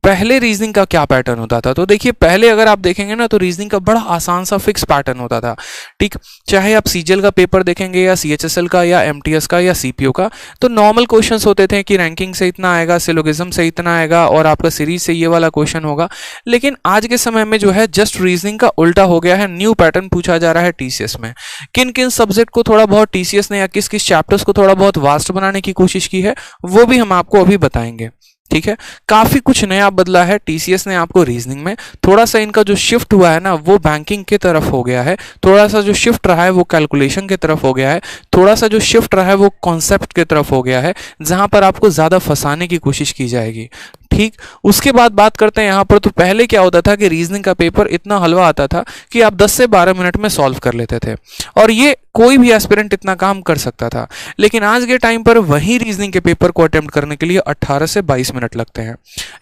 पहले रीजनिंग का क्या पैटर्न होता था। तो देखिए पहले अगर आप देखेंगे ना तो रीजनिंग का बड़ा आसान सा फिक्स पैटर्न होता था, ठीक। चाहे आप सीजीएल का पेपर देखेंगे या सीएचएसएल का या एमटीएस का या सीपीओ का, तो नॉर्मल क्वेश्चंस होते थे कि रैंकिंग से इतना आएगा, सिलोगिज्म से इतना आएगा और आपका सीरीज से ये वाला क्वेश्चन होगा। लेकिन आज के समय में जो है जस्ट रीजनिंग का उल्टा हो गया है, न्यू पैटर्न पूछा जा रहा है टीसीएस में। किन किन सब्जेक्ट को थोड़ा बहुत टीसीएस ने या किस किस चैप्टर्स को थोड़ा बहुत वास्ट बनाने की कोशिश की है वो भी हम आपको अभी बताएंगे, ठीक है। काफी कुछ नया बदला है टीसीएस ने आपको रीजनिंग में। थोड़ा सा इनका जो शिफ्ट हुआ है ना वो बैंकिंग की तरफ हो गया है, थोड़ा सा जो शिफ्ट रहा है वो कैलकुलेशन की तरफ हो गया है, थोड़ा सा जो शिफ्ट रहा है वो कॉन्सेप्ट की तरफ हो गया है, जहां पर आपको ज्यादा फंसाने की कोशिश की जाएगी, ठीक। उसके बाद बात करते हैं यहाँ पर। तो पहले क्या होता था कि रीजनिंग का पेपर इतना हलवा आता था कि आप 10 से 12 मिनट में सॉल्व कर लेते थे और ये कोई भी एस्पिरेंट इतना काम कर सकता था। लेकिन आज के टाइम पर वही रीजनिंग के पेपर को अटेम्प्ट करने के लिए 18 से 22 मिनट लगते हैं।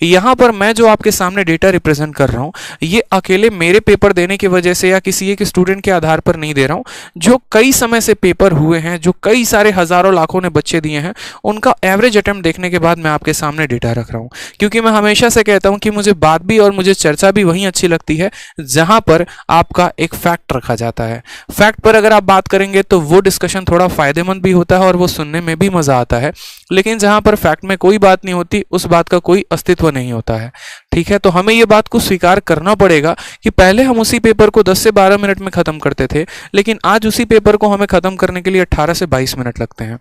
यहाँ पर मैं जो आपके सामने डेटा रिप्रेजेंट कर रहा हूँ ये अकेले मेरे पेपर देने की वजह से या किसी एक स्टूडेंट के आधार पर नहीं दे रहा हूँ। जो कई समय से पेपर हुए हैं, जो कई सारे हजारों लाखों ने बच्चे दिए हैं, उनका एवरेज अटेम्प्ट देखने के बाद मैं आपके सामने डेटा रख रहा हूँ। क्योंकि मैं हमेशा से कहता हूं कि मुझे बात भी और मुझे चर्चा भी वहीं अच्छी लगती है जहां पर आपका एक फैक्ट रखा जाता है। फैक्ट पर अगर आप बात करेंगे तो वो डिस्कशन थोड़ा फायदेमंद भी होता है और वो सुनने में भी मजा आता है। लेकिन जहां पर फैक्ट में कोई बात नहीं होती उस बात का कोई अस्तित्व नहीं होता है, ठीक है। तो हमें ये बात को स्वीकार करना पड़ेगा कि पहले हम उसी पेपर को 10 से 12 मिनट में खत्म करते थे, लेकिन आज उसी पेपर को हमें खत्म करने के लिए 18 से 22 मिनट लगते हैं।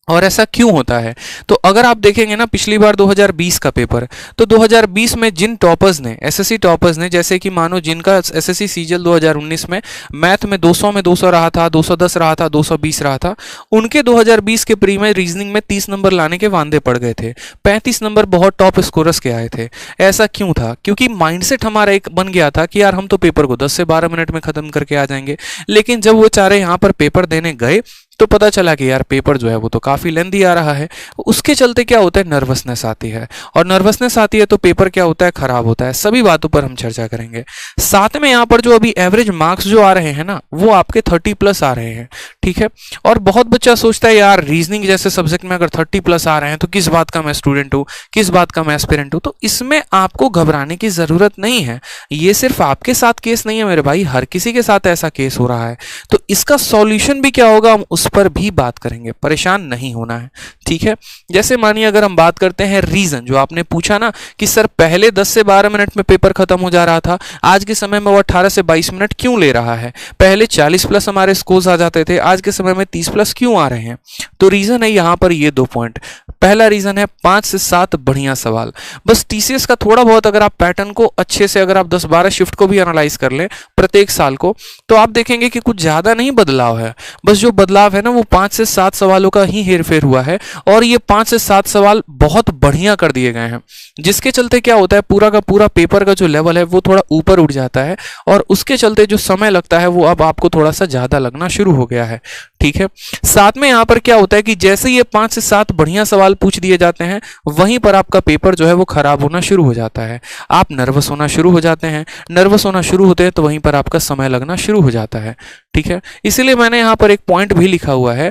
और ऐसा क्यों होता है? तो अगर आप देखेंगे ना पिछली बार 2020 का पेपर, तो 2020 में जिन टॉपर्स ने, एसएससी टॉपर्स ने, जैसे कि मानो जिनका एसएससी सीजीएल 2019 में मैथ में 200 में 200 रहा था, 210 रहा था, 220 रहा था, उनके 2020 के प्री में रीजनिंग में 30 नंबर लाने के वांदे पड़ गए थे। 35 नंबर बहुत टॉप स्कोरर्स के आए थे। ऐसा क्यों था? क्योंकि माइंडसेट हमारा एक बन गया था कि यार हम तो पेपर को 10 से 12 मिनट में खत्म करके आ जाएंगे। लेकिन जब वो चारे यहाँ पर पेपर देने गए तो पता चला कि यार पेपर जो है वो तो काफी लेंथी आ रहा है। उसके चलते क्या होता है, नर्वसनेस आती है, और नर्वसनेस आती है तो पेपर क्या होता है, खराब होता है। सभी बातों पर हम चर्चा करेंगे। साथ में यहाँ पर जो अभी एवरेज मार्क्स जो आ रहे हैं ना वो आपके 30+ आ रहे हैं, ठीक है। और बहुत बच्चा सोचता है यार रीजनिंग जैसे सब्जेक्ट में अगर 30+ आ रहे हैं तो किस बात का मैं स्टूडेंट हूँ, किस बात का मैं एस्पिरेंट हूँ। तो इसमें आपको घबराने की जरूरत नहीं है। ये सिर्फ आपके साथ केस नहीं है मेरे भाई, हर किसी के साथ ऐसा केस हो रहा है। तो इसका सॉल्यूशन भी क्या होगा हम उस पर भी बात करेंगे, परेशान नहीं होना है, ठीक है। जैसे मानिए अगर हम बात करते हैं रीजन, जो आपने पूछा ना कि सर पहले 10 से 12 मिनट में पेपर खत्म हो जा रहा था, आज के समय में वो 18 से 22 मिनट क्यों ले रहा है? पहले 40+ हमारे स्कोर्स आ जाते थे, आज के समय में 30+ क्यों आ रहे हैं? तो रीजन है यहाँ पर ये 2 पॉइंट। पहला रीजन है 5 से 7 बढ़िया सवाल। बस टीसीएस का थोड़ा बहुत अगर आप पैटर्न को अच्छे से, अगर आप 10-12 शिफ्ट को भी एनालाइज कर लें प्रत्येक साल को, तो आप देखेंगे कि कुछ ज्यादा नहीं बदलाव है। बस जो बदलाव है ना वो 5 से 7 सवालों का ही हेरफेर हुआ है, और ये 5 से 7 सवाल बहुत बढ़िया कर दिए गए हैं, जिसके चलते क्या होता है पूरा का पूरा पेपर का जो लेवल है वो थोड़ा ऊपर उठ जाता है, और उसके चलते जो समय लगता है वो अब आपको थोड़ा सा ज्यादा लगना शुरू हो गया है, ठीक है। साथ में यहाँ पर क्या होता है कि जैसे ये 5 से 7 बढ़िया सवाल पूछ दिए जाते हैं, वहीं पर आपका पेपर जो है वो खराब होना शुरू हो जाता है। आप नर्वस होना शुरू हो जाते हैं, नर्वस होना शुरू होते हैं तो वहीं पर आपका समय लगना शुरू हो जाता है, ठीक है। इसीलिए मैंने यहाँ पर एक पॉइंट भी लिखा हुआ है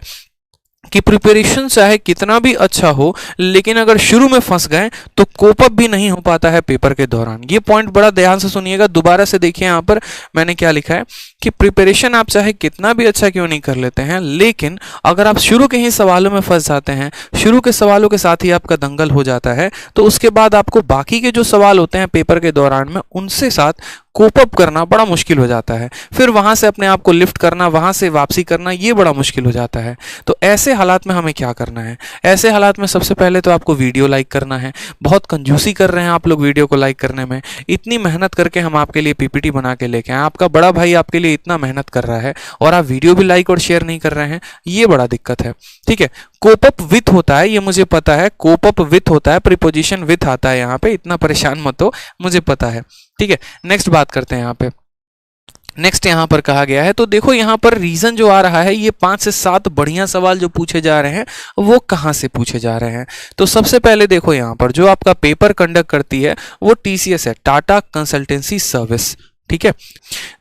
कि प्रिपरेशन चाहे कितना भी अच्छा हो, लेकिन अगर शुरू में फंस गए तो कोप अप भी नहीं हो पाता है पेपर के दौरान। ये पॉइंट बड़ा ध्यान से सुनिएगा, दोबारा से देखिए यहाँ पर मैंने क्या लिखा है कि प्रिपरेशन आप चाहे कितना भी अच्छा क्यों नहीं कर लेते हैं, लेकिन अगर आप शुरू के ही सवालों में फंस जाते हैं, शुरू के सवालों के साथ ही आपका दंगल हो जाता है, तो उसके बाद आपको बाकी के जो सवाल होते हैं पेपर के दौरान में उनसे साथ कोप अप करना बड़ा मुश्किल हो जाता है। फिर वहां से अपने आप को लिफ्ट करना, वहां से वापसी करना, ये बड़ा मुश्किल हो जाता है। तो ऐसे हालात में हमें क्या करना है? ऐसे हालात में सबसे पहले तो आपको वीडियो लाइक करना है। बहुत कंजूसी कर रहे हैं आप लोग वीडियो को लाइक करने में। इतनी मेहनत करके हम आपके लिए पीपीटी बना के लेके आए, आपका बड़ा भाई आपके लिए इतना मेहनत कर रहा है और आप वीडियो भी लाइक और शेयर नहीं कर रहे हैं, ये बड़ा दिक्कत है, ठीक है। कोप अप विथ होता है, ये मुझे पता है, कोप अप विथ होता है, प्रीपोजिशन विथ आता है यहाँ पे, इतना परेशान मत हो, मुझे पता है, ठीक है। नेक्स्ट बात करते हैं यहाँ पे। नेक्स्ट यहाँ पर कहा गया है, तो देखो यहाँ पर रीजन जो आ रहा है, ये 5 से 7 बढ़िया सवाल जो पूछे जा रहे हैं वो कहाँ से पूछे जा रहे हैं। तो सबसे पहले देखो यहाँ पर जो आपका पेपर कंडक्ट करती है वो टीसीएस है, टाटा कंसल्टेंसी सर्विस, ठीक है।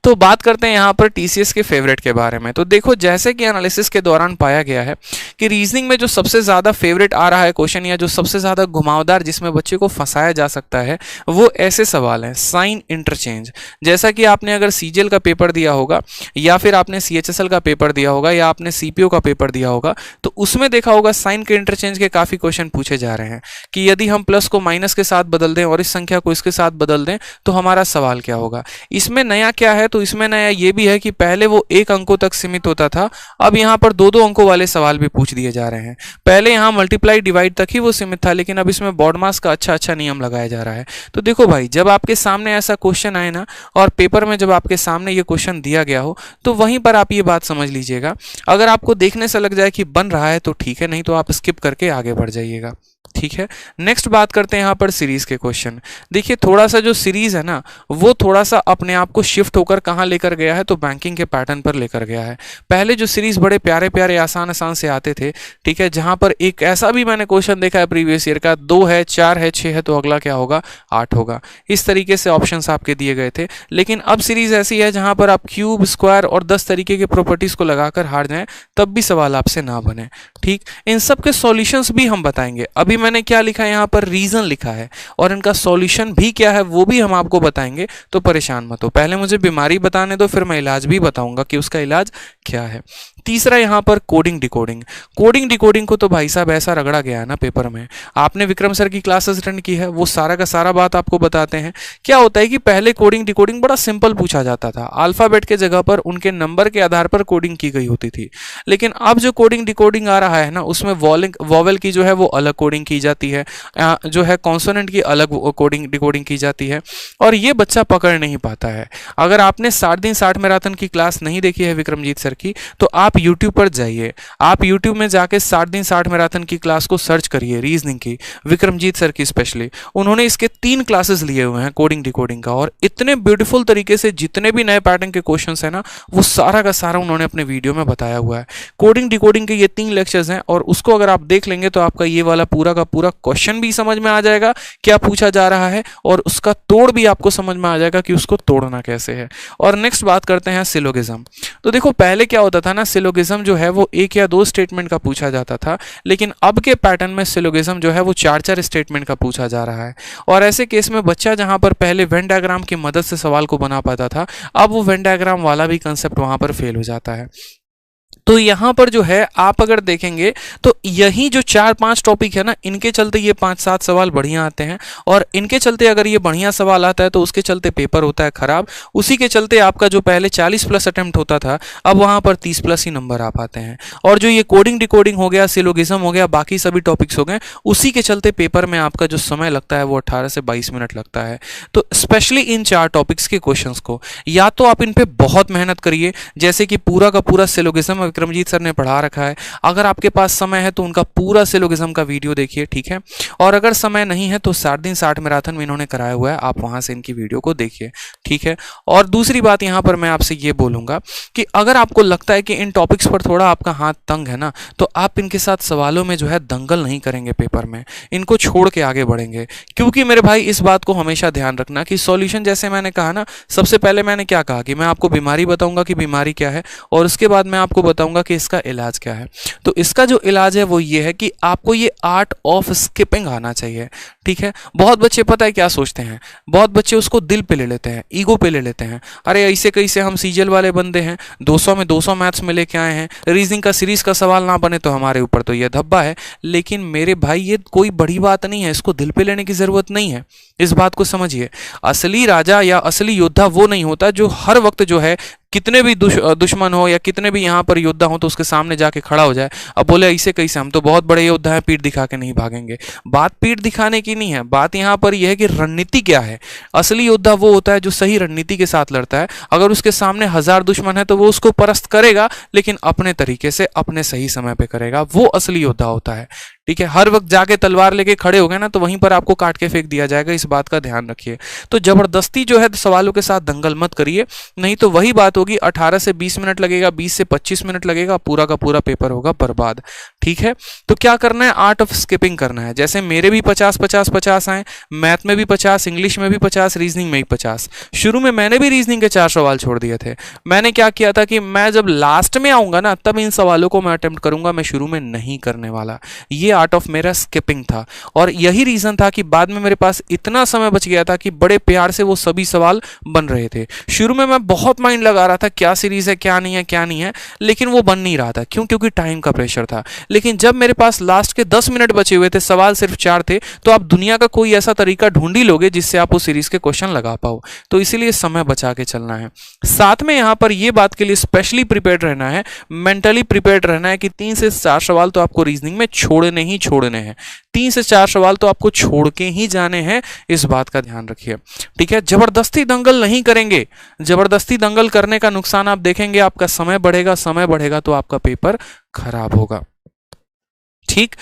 तो बात करते हैं यहाँ पर टीसीएस के फेवरेट के बारे में। तो देखो, जैसे कि एनालिसिस के दौरान पाया गया है कि रीजनिंग में जो सबसे ज़्यादा फेवरेट आ रहा है क्वेश्चन, या जो सबसे ज़्यादा घुमावदार जिसमें बच्चे को फंसाया जा सकता है, वो ऐसे सवाल हैं, साइन इंटरचेंज। जैसा कि आपने अगर सीजीएल का पेपर दिया होगा, या फिर आपने सीएचएसएल का पेपर दिया होगा, या आपने सीपीओ का पेपर दिया होगा, तो उसमें देखा होगा साइन के इंटरचेंज के काफ़ी क्वेश्चन पूछे जा रहे हैं कि यदि हम प्लस को माइनस के साथ बदल दें और इस संख्या को इसके साथ बदल दें तो हमारा सवाल क्या होगा। इसमें नया क्या है, तो इसमें नया ये भी है कि पहले वो 1 अंकों तक सीमित होता था, अब यहाँ पर 2-2 अंकों वाले सवाल भी पूछ दिए जा रहे हैं। पहले यहाँ मल्टीप्लाई डिवाइड तक ही वो सीमित था, लेकिन अब इसमें बॉड मास का अच्छा नियम लगाया जा रहा है। तो देखो भाई, जब आपके सामने ऐसा क्वेश्चन आए ना, और पेपर में जब आपके सामने ये क्वेश्चन दिया गया हो, तो वहीं पर आप ये बात समझ लीजिएगा। अगर आपको देखने से लग जाए कि बन रहा है तो ठीक है, नहीं तो आप स्किप करके आगे बढ़ जाइएगा। ठीक है। नेक्स्ट बात करते हैं यहाँ पर सीरीज के क्वेश्चन। देखिए, थोड़ा सा जो सीरीज है ना, वो थोड़ा सा अपने आप को शिफ्ट होकर कहाँ लेकर गया है, तो बैंकिंग के पैटर्न पर लेकर गया है। पहले जो सीरीज बड़े प्यारे प्यारे आसान से आते थे, ठीक है, जहाँ पर एक ऐसा भी मैंने क्वेश्चन देखा है प्रीवियस ईयर का, 2 है, 4 है, 6 है, तो अगला क्या होगा, 8 होगा। इस तरीके से ऑप्शंस आपके दिए गए थे। लेकिन अब सीरीज ऐसी है जहाँ पर आप क्यूब, स्क्वायर और 10 तरीके के प्रॉपर्टीज को लगाकर हार जाएं, तब भी सवाल आपसे ना बने। ठीक, इन सब के सॉल्यूशंस भी हम बताएंगे। अभी मैंने क्या लिखा है यहाँ पर, रीजन लिखा है, और इनका सॉल्यूशन भी क्या है वो भी हम आपको बताएंगे, तो परेशान मत हो। पहले मुझे बीमारी बताने दो, फिर मैं इलाज भी बताऊंगा कि उसका इलाज क्या है। तीसरा यहाँ पर कोडिंग डिकोडिंग। कोडिंग डिकोडिंग को तो भाई साहब ऐसा रगड़ा गया है ना पेपर में। आपने विक्रम सर की क्लासेस अटेंड की है, वो सारा का सारा बात आपको बताते हैं। क्या होता है कि पहले कोडिंग डिकोडिंग बड़ा सिंपल पूछा जाता था, अल्फाबेट के जगह पर उनके नंबर के आधार पर कोडिंग की गई होती थी। लेकिन अब जो कोडिंग डिकोडिंग आ रहा है ना, उसमें वॉवेल की जो है वो अलग कोडिंग की जाती है, जो है कॉन्सोनेंट की अलग कोडिंग डिकोडिंग की जाती है, और ये बच्चा पकड़ नहीं पाता है। अगर आपने 60 दिन 60 मैराथन की क्लास नहीं देखी है विक्रमजीत सर की, तो आप YouTube पर जाइए, आप YouTube में जाके 60 दिन 60 मैराथन की क्लास को सर्च करिए, रीजनिंग की, विक्रमजीत सर की स्पेशली। उन्होंने इसके 3 क्लासेस लिए हुए हैं कोडिंग डिकोडिंग का, और इतने ब्यूटीफुल तरीके से जितने भी नए पैटर्न के क्वेश्चंस हैं ना, वो सारा का सारा उन्होंने अपने वीडियो में बताया हुआ है। कोडिंग डिकोडिंग के ये 3 लेक्चर्स हैं, और उसको अगर आप देख लेंगे तो आपका ये वाला पूरा का पूरा क्वेश्चन भी समझ में आ जाएगा क्या पूछा जा रहा है, और उसका तोड़ भी आपको समझ में आ जाएगा कि उसको तोड़ना कैसे है। और नेक्स्ट बात करते हैं सिलोगिज्म। तो देखो, पहले क्या होता था ना, सिलोगिज्म जो है वो 1 या 2 स्टेटमेंट का पूछा जाता था, लेकिन अब के पैटर्न में सिलोगिज्म जो है वो 4-4 स्टेटमेंट का पूछा जा रहा है। और ऐसे केस में बच्चा जहां पर पहले वेन डायग्राम की मदद से सवाल को बना पाता था, अब वो वेन डायग्राम वाला भी कंसेप्ट वहां पर फेल हो जाता है। तो यहाँ पर जो है आप अगर देखेंगे तो यही जो 4-5 टॉपिक है ना, इनके चलते ये 5-7 सवाल बढ़िया आते हैं, और इनके चलते अगर ये बढ़िया सवाल आता है तो उसके चलते पेपर होता है खराब। उसी के चलते आपका जो पहले 40+ अटेम्प्ट होता था, अब वहाँ पर 30+ ही नंबर आ पाते हैं। और जो ये कोडिंग डिकोडिंग हो गया, सिलोगिज्म हो गया, बाकी सभी टॉपिक्स हो गए, उसी के चलते पेपर में आपका जो समय लगता है वो 18 से 22 मिनट लगता है। तो स्पेशली इन 4 टॉपिक्स के क्वेश्चंस को या तो आप इन पे बहुत मेहनत करिए, जैसे कि पूरा का पूरा सिलोगिज्म विक्रमजीत सर ने पढ़ा रखा है। अगर आपके पास समय है तो उनका पूरा सिलोगिज्म का वीडियो देखिए, ठीक है। और अगर समय नहीं है तो 60 दिन 60 मैराथन में इन्होंने कराया हुआ है, आप वहां से इनकी वीडियो को देखिए, ठीक है। और दूसरी बात यहां पर मैं आपसे ये बोलूंगा कि अगर आपको लगता है कि इन टॉपिक्स पर थोड़ा आपका हाथ तंग है ना, तो आप इनके साथ सवालों में जो है दंगल नहीं करेंगे पेपर में, इनको छोड़ के आगे बढ़ेंगे। क्योंकि मेरे भाई इस बात को हमेशा ध्यान रखना कि सॉल्यूशन, जैसे मैंने कहा ना, सबसे पहले मैंने क्या कहा कि मैं आपको बीमारी बताऊंगा कि बीमारी क्या है, और उसके बाद मैं आपको बताऊंगा कि इसका इलाज क्या है। तो इसका जो इलाज है वो ये है कि आपको ये आर्ट ऑफ स्किपिंग आना चाहिए, ठीक है। बहुत बच्चे पता है क्या सोचते हैं, बहुत बच्चे उसको दिल पे ले लेते हैं, ईगो पे ले लेते हैं। अरे ऐसे कैसे, हम सीजीएल वाले बंदे हैं, 200 में 200 मैथ्स में लेके आए हैं, रीजनिंग का सीरीज का सवाल ना बने तो हमारे ऊपर तो ये धब्बा है। लेकिन मेरे भाई ये कोई बड़ी बात नहीं है, इसको दिल पे लेने की जरूरत नहीं है। इस बात को समझिए, असली राजा या असली योद्धा वो नहीं होता जो हर वक्त जो है कितने भी दुश्मन हो या कितने भी यहाँ पर योद्धा हो तो उसके सामने जाके खड़ा हो जाए, अब बोले ऐसे कैसे, हम तो बहुत बड़े योद्धा हैं, पीठ दिखा के नहीं भागेंगे। बात पीठ दिखाने की नहीं है, बात यहाँ पर यह है कि रणनीति क्या है। असली योद्धा वो होता है जो सही रणनीति के साथ लड़ता है। अगर उसके सामने 1000 दुश्मन है तो वो उसको परस्त करेगा, लेकिन अपने तरीके से अपने सही समय पे करेगा, वो असली योद्धा होता है, ठीक है। हर वक्त जाके तलवार लेके खड़े हो गए ना तो वहीं पर आपको काट के फेंक दिया जाएगा, इस बात का ध्यान रखिए। तो जबरदस्ती जो है सवालों के साथ दंगल मत करिए, नहीं तो वही बात होगी, 18 से 20 मिनट लगेगा, 20 से 25 मिनट लगेगा, पूरा का पूरा पेपर होगा बर्बाद, ठीक है। तो क्या करना है, आर्ट ऑफ स्किपिंग करना है। जैसे मेरे भी 50-50-50 आए, मैथ में भी 50, इंग्लिश में भी 50, रीजनिंग में भी 50। शुरू में मैंने भी रीजनिंग के 4 सवाल छोड़ दिए थे। मैंने क्या किया था कि मैं जब लास्ट में आऊंगा ना तब इन सवालों को मैं अटेम्प्ट करूंगा, मैं शुरू में नहीं करने वाला। ये आर्ट ऑफ मेरा स्किपिंग था, और यही रीजन था कि बाद में मेरे पास इतना समय बच गया था कि बड़े प्यार से वो सभी सवाल बन रहे थे। शुरू में मैं बहुत माइंड लगा रहा था क्या सीरीज है, क्या नहीं है, क्या नहीं है, लेकिन वो बन नहीं रहा था। क्यों? क्योंकि टाइम का प्रेशर था। लेकिन जब मेरे पास लास्ट के 10 मिनट बचे हुए थे, सवाल सिर्फ 4 थे, तो आप दुनिया का कोई ऐसा तरीका ढूंढ ही लोगे जिससे आप उस सीरीज के क्वेश्चन लगा पाओ। तो इसीलिए समय बचा के चलना है। साथ में यहां पर ये बात के लिए स्पेशली प्रिपेयर्ड रहना है, मेंटली प्रिपेयर्ड रहना है कि 3 से 4 सवाल तो आपको रीजनिंग में छोड़ने ही छोड़ने हैं। 3 से 4 सवाल तो आपको छोड़ के ही जाने हैं, इस बात का ध्यान रखिए। ठीक है, जबरदस्ती दंगल नहीं करेंगे। जबरदस्ती दंगल करने का नुकसान आप देखेंगे, आपका समय बढ़ेगा, समय बढ़ेगा तो आपका पेपर खराब होगा। ठीक।